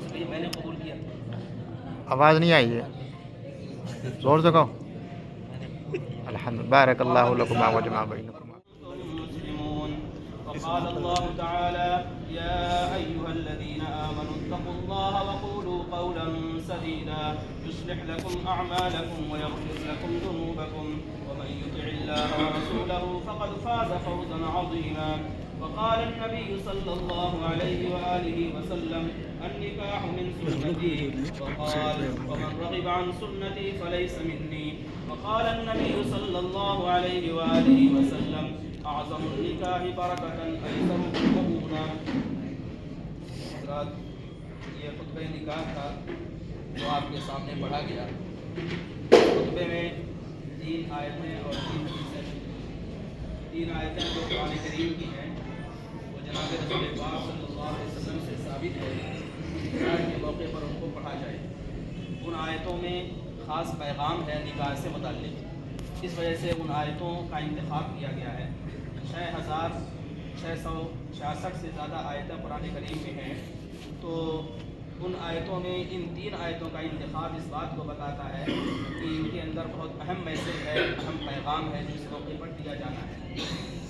زور سے کہیے میں نے قبول کیا. آواز نہیں آئی ہے, زور سے کہو. الحمد بارک اللہ لکما وجمع بینکما. مسلمون. وقال الله تعالى يا أيها الذين آمنوا اتقوا الله وقولوا قولا سديدا يصلح لكم أعمالكم ويغفر لكم ذنوبكم ومن يطع الله ورسوله فقد فاز فوزا عظيما. وقال النبي صلى الله عليه وآله وسلم النكاح من سنتي. وقال ومن رغب عن سنتي فليس مني. وقال النبي صلى الله عليه وآله وسلم اعظم النکاح برکۃ ایسر قبولا. حضرات یہ خطبہ نکاح تھا جو آپ کے سامنے پڑھا گیا. خطبے میں 3 آیتیں اور 3 حدیثیں. 3 آیتیں جو قرآن کریم کی ہیں وہ جناب رسول پاک صلی اللہ علیہ وسلم سے ثابت ہے نکاح کے موقع پر ان کو پڑھا جائے. ان آیتوں میں خاص پیغام ہے نکاح سے متعلق, اس وجہ سے ان آیتوں کا انتخاب کیا گیا ہے. 6666 سے زیادہ آیتیں قرآن کریم میں ہیں, تو ان آیتوں میں ان 3 آیتوں کا انتخاب اس بات کو بتاتا ہے کہ ان کے اندر بہت اہم میسج ہے, اہم پیغام ہے جو اس موقع پر دیا جانا ہے.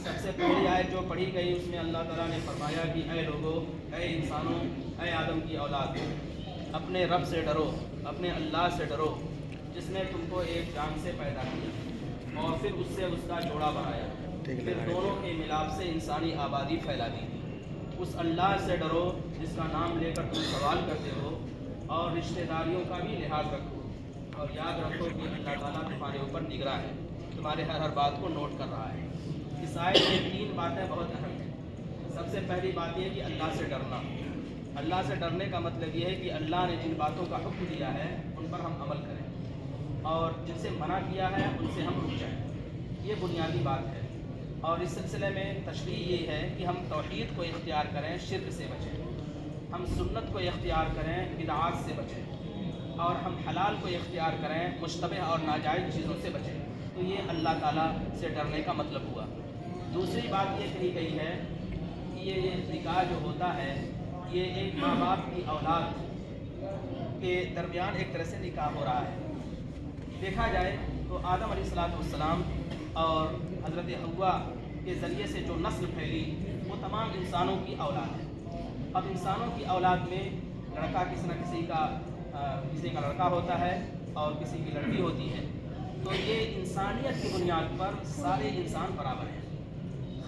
سب سے پہلی آیت جو پڑھی گئی اس میں اللہ تعالیٰ نے فرمایا کہ اے لوگو, اے انسانوں, اے آدم کی اولاد, اپنے رب سے ڈرو, اپنے اللہ سے ڈرو جس نے تم کو ایک جان سے پیدا کیا اور پھر اس سے اس کا جوڑا بنایا, پھر دونوں کے ملاپ سے انسانی آبادی پھیلا دی. اس اللہ سے ڈرو جس کا نام لے کر تم سوال کرتے ہو, اور رشتہ داریوں کا بھی لحاظ رکھو, اور یاد رکھو کہ اللہ تعالیٰ تمہارے اوپر نگراں ہے, تمہارے ہر بات کو نوٹ کر رہا ہے. اس آیت میں 3 باتیں بہت اہم ہیں. سب سے پہلی بات یہ کہ اللہ سے ڈرنا. اللہ سے ڈرنے کا مطلب یہ ہے کہ اللہ نے جن باتوں کا حکم دیا ہے ان پر ہم عمل کریں, اور جن سے منع کیا ہے ان سے ہم رک جائیں. یہ بنیادی بات ہے. اور اس سلسلے میں تشریح یہ ہے کہ ہم توحید کو اختیار کریں, شرک سے بچیں. ہم سنت کو اختیار کریں, بدعات سے بچیں. اور ہم حلال کو اختیار کریں, مشتبہ اور ناجائز چیزوں سے بچیں. تو یہ اللہ تعالیٰ سے ڈرنے کا مطلب ہوا. دوسری بات یہ کہی گئی ہے کہ یہ نکاح جو ہوتا ہے یہ ایک ماں باپ کی اولاد کے درمیان ایک طرح سے نکاح ہو رہا ہے. دیکھا جائے تو آدم علیہ السلام اور حضرت حوا کے ذریعے سے جو نسل پھیلی وہ تمام انسانوں کی اولاد ہے. اب انسانوں کی اولاد میں لڑکا کسی نہ کسی کا لڑکا ہوتا ہے اور کسی کی لڑکی ہوتی ہے. تو یہ انسانیت کی بنیاد پر سارے انسان برابر ہیں.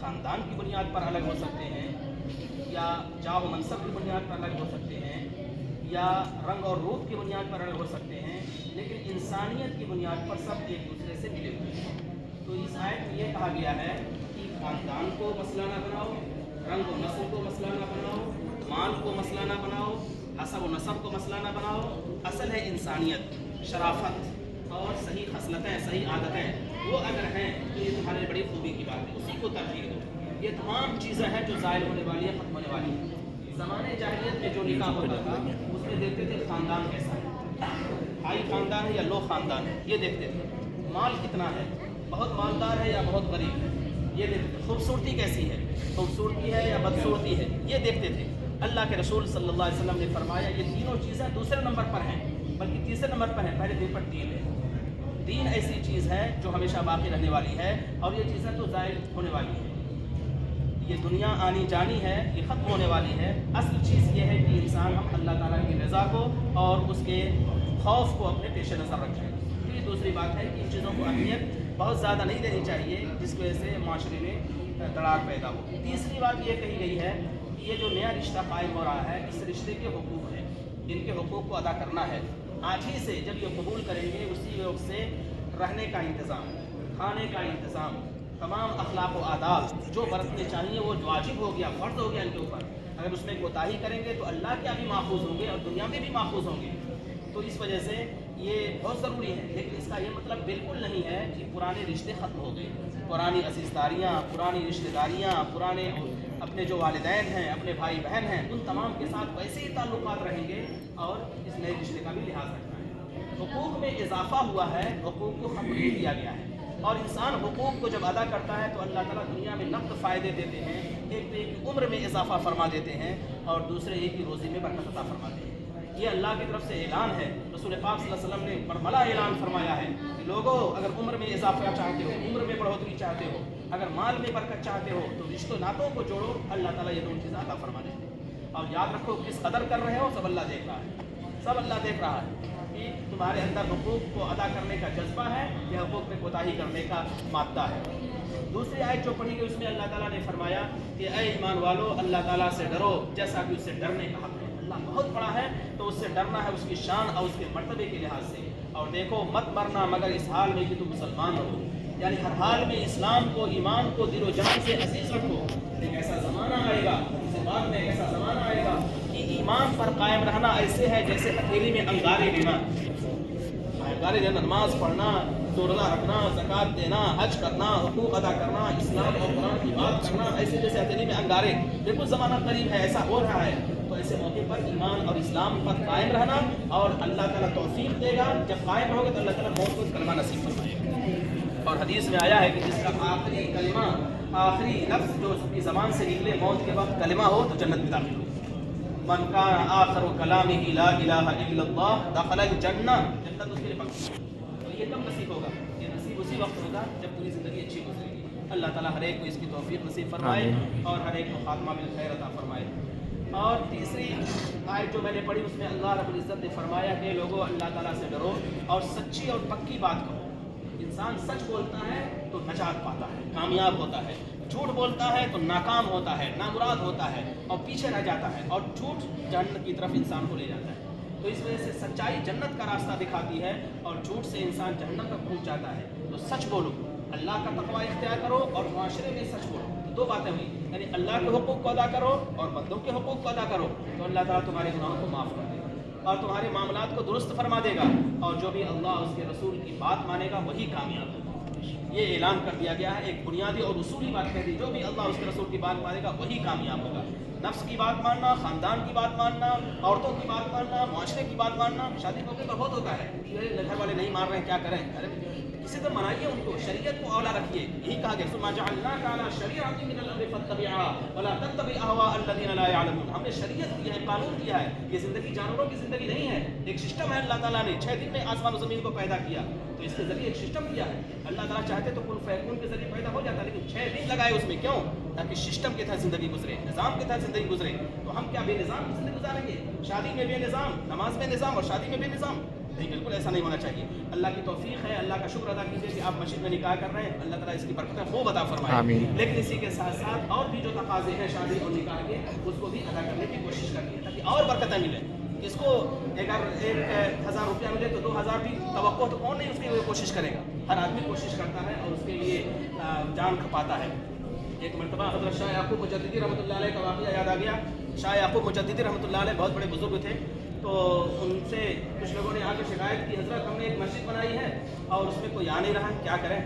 خاندان کی بنیاد پر الگ ہو سکتے ہیں, یا جاہ و منصب کی بنیاد پر الگ ہو سکتے ہیں, یا رنگ اور روپ کی بنیاد پر الگ ہو سکتے ہیں, لیکن انسانیت کی بنیاد پر سب ایک دوسرے سے ملے ہوئے ہیں. تو اس آیت میں یہ کہا گیا ہے کہ خاندان کو مسئلہ نہ بناؤ, رنگ و نسل کو مسئلہ نہ بناؤ, مال کو مسئلہ نہ بناؤ, حسب و نسب کو مسئلہ نہ بناؤ. اصل ہے انسانیت, شرافت اور صحیح خصلتیں, صحیح عادتیں وہ اگر ہیں تو یہ تمہارے بڑی خوبی کی بات ہے, اسی کو ترجیح دو. یہ تمام چیزیں ہیں جو زائل ہونے والی ہیں, ختم ہونے والی ہیں. زمانے جاہلیت میں جو نکاح ہوتا تھا اس میں دیکھتے تھے خاندان کیسا ہے, ہائی خاندان ہے یا لو خاندان ہے, یہ دیکھتے تھے. مال کتنا ہے, بہت مالدار ہے یا بہت غریب ہے, یہ دیکھتے تھے. خوبصورتی کیسی ہے, خوبصورتی ہے یا بدصورتی ہے, یہ دیکھتے تھے. اللہ کے رسول صلی اللہ علیہ وسلم نے فرمایا یہ تینوں چیزیں دوسرے نمبر پر ہیں, بلکہ تیسرے نمبر پر ہیں. پہلے دن پر دین ہے. دین ایسی چیز ہے جو ہمیشہ باقی رہنے والی ہے, اور یہ چیزیں تو زائل ہونے والی ہیں. یہ دنیا آنی جانی ہے, یہ ختم ہونے والی ہے. اصل چیز یہ ہے کہ انسان ہم اللہ تعالیٰ کی رضا کو اور اس کے خوف کو اپنے پیش نظر رکھیں. پھر دوسری بات ہے کہ ان چیزوں کو اہمیت بہت زیادہ نہیں دینی چاہیے جس کی وجہ سے معاشرے میں دراڑ پیدا ہو. تیسری بات یہ کہی گئی ہے کہ یہ جو نیا رشتہ قائم ہو رہا ہے اس رشتے کے حقوق ہیں, ان کے حقوق کو ادا کرنا ہے. آج ہی سے جب یہ قبول کریں گے اسی وقت سے رہنے کا انتظام, کھانے کا انتظام, تمام اخلاق و آداب جو برتنے چاہیے وہ واجب ہو گیا, فرض ہو گیا ان کے اوپر. اگر اس میں کوتاہی کریں گے تو اللہ کے بھی محفوظ ہوں گے اور دنیا میں بھی محفوظ ہوں گے. تو اس وجہ سے یہ بہت ضروری ہے. لیکن اس کا یہ مطلب بالکل نہیں ہے کہ پرانے رشتے ختم ہو گئے. پرانی عزیزداریاں, پرانی رشتہ داریاں, پرانے اپنے جو والدین ہیں, اپنے بھائی بہن ہیں, ان تمام کے ساتھ ویسے ہی تعلقات رہیں گے, اور اس نئے رشتے کا بھی لحاظ رکھنا ہے. حقوق میں اضافہ ہوا ہے, حقوق کو ختم نہیں کیا گیا ہے. اور انسان حقوق کو جب ادا کرتا ہے تو اللہ تعالیٰ دنیا میں نقد فائدے دیتے ہیں. ایک تو ایک عمر میں اضافہ فرما دیتے ہیں, اور دوسرے ایک کی روزی میں برکت عطا فرماتے ہیں. یہ اللہ کی طرف سے اعلان ہے. رسول پاک صلی اللہ علیہ وسلم نے برملا اعلان فرمایا ہے کہ لوگوں اگر عمر میں اضافہ چاہتے ہو, عمر میں بڑھوتری چاہتے ہو, اگر مال میں برکت چاہتے ہو تو رشتوں ناتوں کو جوڑو, اللہ تعالیٰ یہ 2 چیزیں عطا فرما دیں گے. اور یاد رکھو کس قدر کر رہے ہو سب اللہ دیکھ رہا ہے, سب اللہ دیکھ رہا ہے کہ تمہارے اندر حقوق کو ادا کرنے کا جذبہ ہے یا حقوق میں کوتاہی کرنے کا مادہ ہے. دوسری آیت جو پڑھی گئی اس میں اللہ تعالیٰ نے فرمایا کہ اے ایمان والو اللہ تعالیٰ سے ڈرو جیسا کہ اس سے ڈرنے کا حق ہے. اللہ بہت بڑا ہے تو اس سے ڈرنا ہے اس کی شان اور اس کے مرتبے کے لحاظ سے. اور دیکھو مت مرنا مگر اس حال میں کہ تم مسلمان رہو, یعنی ہر حال میں اسلام کو ایمان کو دل و جان سے عزیز رکھو. ایک ایسا زمانہ آئے گا, اس کے بعد میں ایک ایسا زمانہ آئے گا کہ ایمان پر قائم رہنا ایسے ہے جیسے ہتھیلی میں انگارے لینا. انگارے لینا, نماز پڑھنا, روزہ رکھنا, زکوٰۃ دینا, حج کرنا, حقوق ادا کرنا, اسلام اور قرآن کی بات کرنا, ایسے جیسے ہتھیلی میں انگارے. بالکل زمانہ قریب ہے, ایسا ہو رہا ہے. تو ایسے موقع پر ایمان اور اسلام پر قائم رہنا, اور اللہ تعالیٰ توفیق دے گا. جب قائم رہو گے تو اللہ تعالیٰ موت کو کلمہ نصیب فرمائے گا. اور حدیث میں آیا ہے کہ جس کا آخری کلمہ, آخری لفظ جو اس کی زبان سے نکلے موت کے وقت کلمہ ہو تو جنت میں داخل ہو. من کان آخر کلامہ لا الہ الا اللہ دخل الجنہ, جنت اس کے لیے پکی ہے. تو یہ کب نصیب ہوگا؟ یہ نصیب اسی وقت ہوگا جب پوری زندگی اچھی گزرے گی. اللہ تعالیٰ ہر ایک کو اس کی توفیق نصیب فرمائے اور ہر ایک کو خاتمہ بالخیر عطا فرمائے. اور تیسری آیت جو میں نے پڑھی اس میں اللہ رب العزت نے فرمایا کہ لوگوں اللہ تعالیٰ سے ڈرو اور سچی اور پکی بات کرو. انسان سچ بولتا ہے تو نجات پاتا ہے, کامیاب ہوتا ہے. جھوٹ بولتا ہے تو ناکام ہوتا ہے, نامراد ہوتا ہے اور پیچھے رہ جاتا ہے, اور جھوٹ جہنم کی طرف انسان کو لے جاتا ہے. تو اس وجہ سے سچائی جنت کا راستہ دکھاتی ہے اور جھوٹ سے انسان جہنم تک پہنچ جاتا ہے. تو سچ بولو, اللہ کا تقوی اختیار کرو اور معاشرے میں سچ بولو. تو 2 باتیں ہوئی, یعنی اللہ کے حقوق کو ادا کرو اور بندوں کے حقوق کو ادا کرو, تو اللہ تعالیٰ تمہارے گناہوں کو معاف کر دے گا اور تمہارے معاملات کو درست فرما دے گا. اور جو بھی اللہ اس کے رسول کی بات مانے گا وہی کامیاب ہوگا. یہ اعلان کر دیا گیا ہے, ایک بنیادی اور اصولی بات کہہ دی, جو بھی اللہ اس کے رسول کی بات مانے گا وہی کامیاب ہوگا. نفس کی بات ماننا, خاندان کی بات ماننا, عورتوں کی بات ماننا, معاشرے کی بات ماننا شادی موقع پر بہت ہوتا ہے. یہ گھر والے نہیں مان رہے ہیں کیا کریں, ارے کسی طرح منائیے ان کو, شریعت کو اولا رکھیے. یہی کہا گیا ثم جعلناک علی شریعۃ من الامر فاتبعها ولا تتبع اهواء الذین لا يعلمون. ہم نے شریعت دیا ہے, قانون دیا ہے. یہ زندگی جانوروں کی زندگی نہیں ہے, ایک سسٹم ہے. اللہ تعالیٰ نے 6 دن میں آسمان و زمین کو پیدا کیا تو اس کے ذریعے ایک سسٹم دیا ہے. اللہ تعالیٰ چاہتے تو کن فیکون کے ذریعے پیدا ہو جاتا, لیکن 6 دن لگائے اس میں. کیوں؟ تاکہ سسٹم کے تحت زندگی گزرے, نظام کے تحت زندگی گزرے. تو ہم کیا بے نظام کی زندگی گزاریں گے؟ شادی میں بے نظام, نماز میں نظام اور شادی میں بے نظام نہیں, بالکل ایسا نہیں ہونا چاہیے. اللہ کی توفیق ہے, اللہ کا شکر ادا کیجیے کہ آپ مسجد میں نکاح کر رہے ہیں. اللہ تعالیٰ اس کی برکتیں خوب عطا فرمائے. لیکن اسی کے ساتھ ساتھ اور بھی جو تقاضے ہیں شادی اور نکاح کے, اس کو بھی ادا کرنے کی کوشش کرنی ہے تاکہ اور برکتیں ملیں. اس کو اگر 1,000 روپیہ ملے تو 2,000 بھی توقع تو کون نہیں اس کی کوشش کرے گا. ہر آدمی کوشش کرتا ہے اور اس کے لیے جان کھپاتا ہے. ایک مرتبہ حضرت شاہ یعقوب مجددی رحمۃ اللہ علیہ کا واقعہ یاد آ گیا. شاہ یعقوب مجددی رحمۃ اللہ علیہ بہت بڑے بزرگ تھے. تو ان سے کچھ لوگوں نے آ کے شکایت کی, حضرت ہم نے ایک مسجد بنائی ہے اور اس میں کوئی آ نہیں رہا, کیا کریں,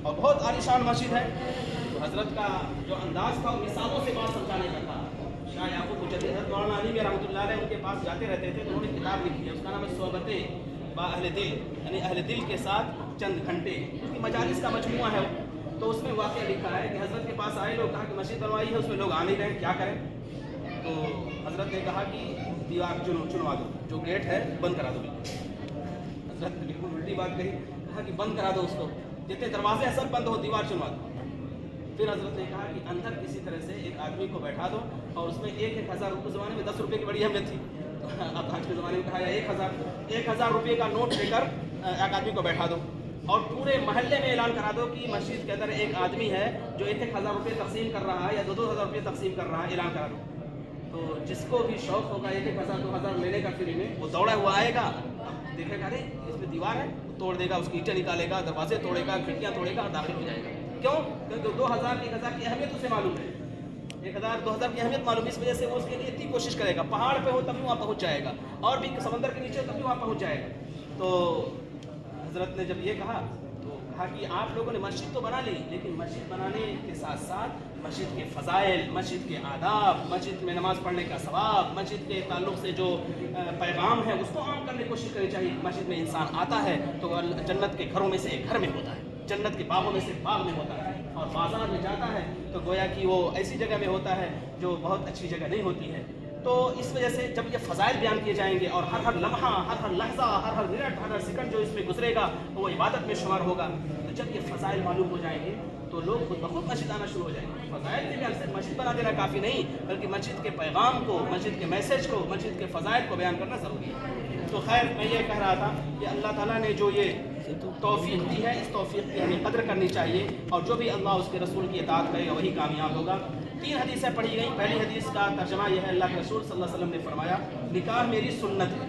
اور بہت عالیشان مسجد ہے. تو حضرت کا جو انداز تھا وہ مثالوں سے بات سمجھانے کا تھا. شاہ یعقوب مجددی حضرت مولانا علی رحمۃ اللہ علیہ ان کے پاس جاتے رہتے تھے, تو انہوں نے کتاب لکھی ہے, اس کا نام ہے صحبتیں با اہل دل, یعنی اہل دل کے ساتھ چند گھنٹے. اس کی مجالس کا مجموعہ ہے. تو اس میں واقعہ لکھا ہے کہ حضرت کے پاس آئے لوگ, کہا کہ مسجد بنوائی ہے, اس میں لوگ آ نہیں رہے, کیا کریں. تو حضرت نے کہا کہ دیوار چنوا دو, جو گیٹ ہے بند کرا دو. حضرت نے بالکل الٹی بات کہی, کہا کہ بند کرا دو اس کو, جتنے دروازے ہیں سب بند ہو, دیوار چنوا دو. پھر حضرت نے کہا کہ اندر کسی طرح سے ایک آدمی کو بیٹھا دو اور اس میں 1,000 روپے, زمانے میں 10 روپے کی بڑی اہمیت تھی, اب آج کے زمانے میں کہا یا 1,000 روپے کا نوٹ لے کر ایک آدمی کو بیٹھا دو اور پورے محلے میں اعلان کرا دو کہ مسجد کے اندر ایک آدمی ہے جو 1,000 روپے تقسیم کر رہا ہے یا 2,000 روپے تقسیم کر رہا ہے, اعلان کرا دو. تو جس کو بھی شوق ہوگا 1,000 2,000 لینے کا فری میں, وہ دوڑا ہوا آئے گا, دیکھے گا ارے اس میں دیوار ہے, توڑ دے گا, اس کی اینٹیں نکالے گا, دروازے توڑے گا, کھڑکیاں توڑے گا اور داخل ہو جائے گا. کیوں؟ کیونکہ 2,000 1,000 کی اہمیت اسے معلوم ہے, 1,000 2,000 کی اہمیت معلوم ہے. اس وجہ سے وہ اس کے لیے اتنی کوشش کرے گا, پہاڑ پہ ہو تب بھی وہاں پہنچ جائے گا, اور بھی سمندر کے نیچے تب بھی وہاں پہنچ جائے گا. تو حضرت نے جب یہ کہا تو کہا کہ آپ لوگوں نے مسجد تو بنا لی, لیکن مسجد بنانے کے ساتھ ساتھ مسجد کے فضائل, مسجد کے آداب, مسجد میں نماز پڑھنے کا ثواب, مسجد کے تعلق سے جو پیغام ہے اس کو عام کرنے کی کوشش کرنی چاہیے. مسجد میں انسان آتا ہے تو جنت کے گھروں میں سے ایک گھر میں ہوتا ہے, جنت کے باغوں میں سے باغ میں ہوتا ہے, اور بازار میں جاتا ہے تو گویا کہ وہ ایسی جگہ میں ہوتا ہے جو بہت اچھی جگہ نہیں ہوتی ہے. تو اس وجہ سے جب یہ فضائل بیان کیے جائیں گے اور ہر لمحہ ہر لحظہ ہر منٹ ہر سیکنڈ جو اس میں گزرے گا وہ عبادت میں شمار ہوگا. تو جب یہ فضائل معلوم ہو جائیں گے تو لوگ خود بخود مسجد آنا شروع ہو جائیں گے. فضائل کے لیے صرف مسجد بنا دینا کافی نہیں بلکہ مسجد کے پیغام کو, مسجد کے میسج کو, مسجد کے فضائل کو بیان کرنا ضروری ہے. تو خیر میں یہ کہہ رہا تھا کہ اللہ تعالیٰ نے جو یہ توفیق دی ہے اس توفیق کی ہمیں قدر کرنی چاہیے اور جو بھی اللہ اس کے رسول کی اطاعت کرے گا وہی کامیاب ہوگا. 3 حدیثیں پڑھی گئیں. پہلی حدیث کا ترجمہ یہ ہے, اللہ کے رسول صلی اللہ علیہ وسلم نے فرمایا نکاح میری سنت ہے.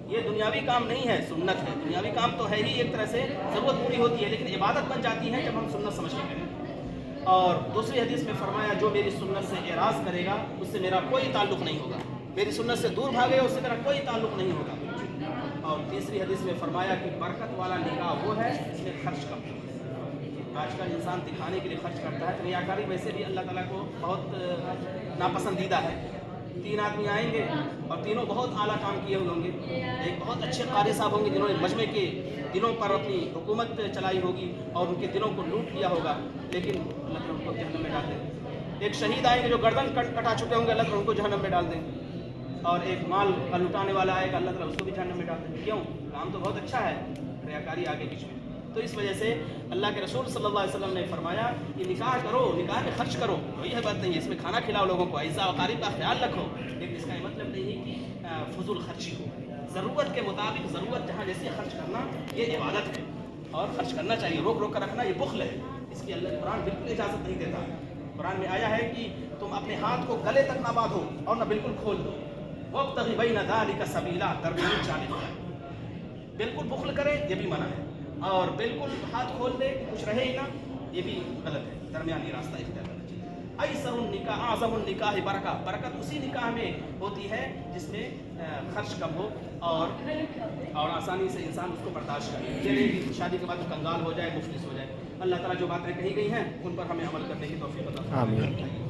یہ دنیاوی کام نہیں ہے, سنت ہے. دنیاوی کام تو ہے ہی, ایک طرح سے ضرورت پوری ہوتی ہے, لیکن عبادت بن جاتی ہے جب ہم سنت سمجھ کے کریں. اور دوسری حدیث میں فرمایا جو میری سنت سے اعراض کرے گا اس سے میرا کوئی تعلق نہیں ہوگا. میری سنت سے دور بھاگے اس سے میرا کوئی تعلق نہیں ہوگا. اور تیسری حدیث میں فرمایا کہ برکت والا نکاح وہ ہے جس میں خرچ کم ہو. آج کل انسان دکھانے کے لیے خرچ کرتا ہے, تو ریاکاری ویسے بھی اللہ تعالیٰ کو بہت ناپسندیدہ ہے. 3 آدمی آئیں گے اور تینوں بہت اعلیٰ کام کیے ہوئے ہوں گے. ایک بہت اچھے قاری صاحب ہوں گے جنہوں نے مجمع کے دنوں پر اپنی حکومت چلائی ہوگی اور ان کے دنوں کو لوٹ لیا ہوگا, لیکن اللہ تعالیٰ ان کو جہنم میں ڈال دیں. ایک شہید آئیں گے جو گردن کٹا چکے ہوں گے, اللہ تعالیٰ ان کو جہنم میں ڈال دیں. اور ایک مال کا لٹانے والا آئے گا, اللہ تعالیٰ اس کو بھی جہنم میں ڈال دیں. کیوں؟ کام تو بہت اچھا ہے, ریاکاری آگے بیچ میں. تو اس وجہ سے اللہ کے رسول صلی اللہ علیہ وسلم نے فرمایا کہ نکاح کرو, نکاح میں خرچ کرو, کوئی ہے بات نہیں ہے, اس میں کھانا کھلاؤ لوگوں کو, اعزاء وقارب کا خیال رکھو, لیکن اس کا یہ مطلب نہیں ہے کہ فضول خرچی ہو. ضرورت کے مطابق, ضرورت جہاں جیسے خرچ کرنا یہ عبادت ہے اور خرچ کرنا چاہیے. روک روک کر رکھنا یہ بخل ہے, اس کی اللہ قرآن بالکل اجازت نہیں دیتا. قرآن میں آیا ہے کہ تم اپنے ہاتھ کو گلے تک نہ باندھو اور نہ بالکل کھول دو. وابتغ بین ذلک سبیلا, درمیان چالے. بالکل بخل کرے یہ بھی منع ہے, اور بالکل ہاتھ کھول دے کچھ رہے ہی نہ یہ بھی غلط ہے. درمیانی راستہ اختیار کرنا چاہیے. ایسر النکاح اعظم النکاح برکہ, برکت اسی نکاح میں ہوتی ہے جس میں خرچ کم ہو اور آسانی سے انسان اس کو برداشت کرے. یہ نہیں کہ شادی کے بعد کنگال ہو جائے, مفلس ہو جائے. اللہ تعالیٰ جو باتیں کہی گئی ہیں ان پر ہمیں عمل کرنے کی توفیق عطا فرمائے.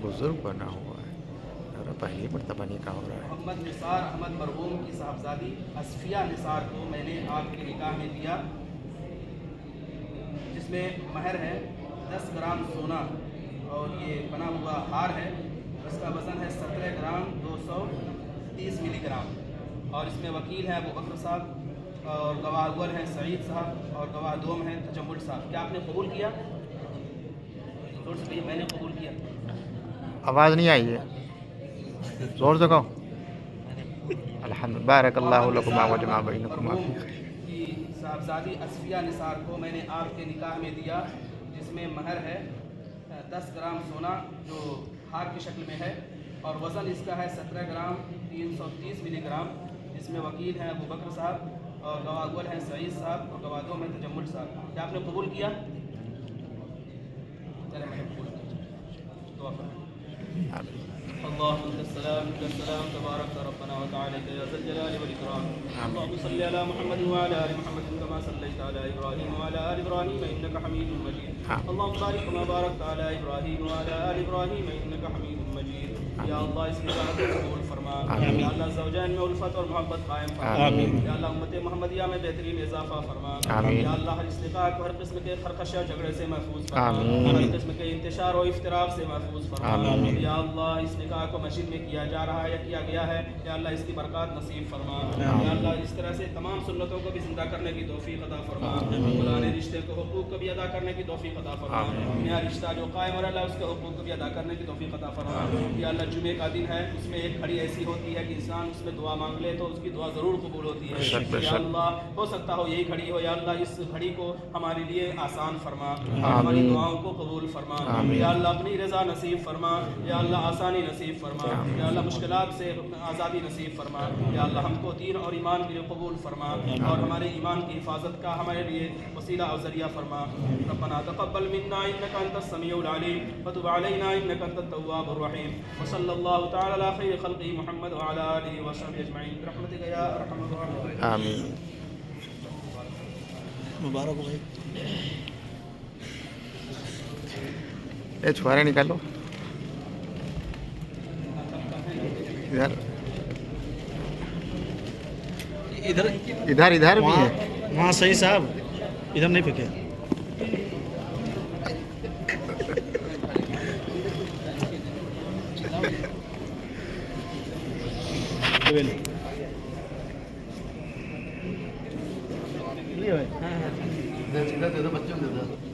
بزرگ بنا ہوا ہے, پہلی مرتبہ نکاح ہو رہا ہے. محمد نثار احمد مرحوم کی صاحبزادی اصفیہ نثار کو میں نے آپ کے نکاح میں دیا, جس میں مہر ہے 10 گرام سونا اور یہ بنا ہوا ہار ہے. اس کا وزن ہے 17 گرام 230 ملی گرام. اور اس میں وکیل ہیں ابو بکر صاحب اور گواہ اول ہیں سعید صاحب اور گواہ دوم ہیں تجمل صاحب. کیا آپ نے قبول کیا؟ زور سے کہیے, میں نے قبول کیا. آواز نہیں آئی ہے, زور سے کہو. الحمد بارک اللہ لکما وجمع بینکما فی خیر. کی صاحبزادی اصفیہ نثار کو میں نے آپ کے نکاح میں دیا, جس میں مہر ہے 10 گرام سونا جو ہار کی شکل میں ہے, اور وزن اس کا ہے 17 گرام 330 ملی گرام. جس میں وکیل ہیں ابو بکر صاحب اور گواہ اول ہیں سعید صاحب اور گواہ دوم ہیں تجمل صاحب. کیا آپ نے قبول کیا؟ چلے میں نے قبول کیا. دعا کریں. اللهم انت السلام منك السلام تبارك ربنا وتعالى يا ذا الجلال والاكرام. اللهم صل على محمد وعلى ال محمد كما صليت على ابراهيم وعلى ال ابراهيم انك حميد مجيد. اللهم بارك كما باركت على ابراهيم وعلى ال ابراهيم انك حميد مجيد. یا اللہ اس نکاح کو قبول فرما. یا اللہ زوجین میں الفت اور محبت قائم فرما. یا اللہ امت محمدیہ میں بہترین اضافہ فرما. یا اللہ ہر اس نکاح کو ہر قسم کے خرخشہ جھگڑے سے محفوظ فرما, ہر قسم کے انتشار و افتراق سے محفوظ فرما. یا اللہ اس نکاح کو مسجد میں کیا جا رہا ہے یا کیا گیا ہے, یا اللہ اس کی برکات نصیب فرما. یا اللہ اس طرح سے تمام سنتوں کو بھی زندہ کرنے کی توفیق عطا فرما. پرانے رشتے کو حقوق کو بھی ادا کرنے کی توفیق عطا فرما. نیا رشتہ جو قائم ہو رہا ہے اس کے حقوق کو بھی ادا کرنے کی توفیق عطا فرما. یا اللہ جمعے کا دن ہے, اس میں ایک گھڑی ایسی ہوتی ہے کہ انسان اس میں دعا مانگ لے تو اس کی دعا ضرور قبول ہوتی ہے. یا اللہ ہو سکتا ہو یہی گھڑی ہو, یا اللہ اس گھڑی کو ہمارے لیے آسان فرما, ہماری دعاؤں کو قبول فرما. یا اللہ اپنی رضا نصیب فرما. یا اللہ آسانی نصیب فرما. یا اللہ مشکلات سے آزادی نصیب فرما. یا اللہ ہم کو دین اور ایمان کے لیے قبول فرما اور ہمارے ایمان کی حفاظت کا ہمارے لیے وسیلہ اور ذریعہ فرما. ربنا تقبل منا انك انت السميع العليم وتب علينا انك انت التواب الرحيم. وصلى الله تعالى على خير خلقه محمد وعلى اله وصحبه اجمعين برحمتك يا ارحم الراحمين. آمین. مبارک بھائی. یہ چھوارے نکالو ادھر ادھر ادھر ادھر بھی ہے. وہاں صحیح صاحب, ادھر نہیں پھینکے. ٹویل دے دو بچوں کو دے دو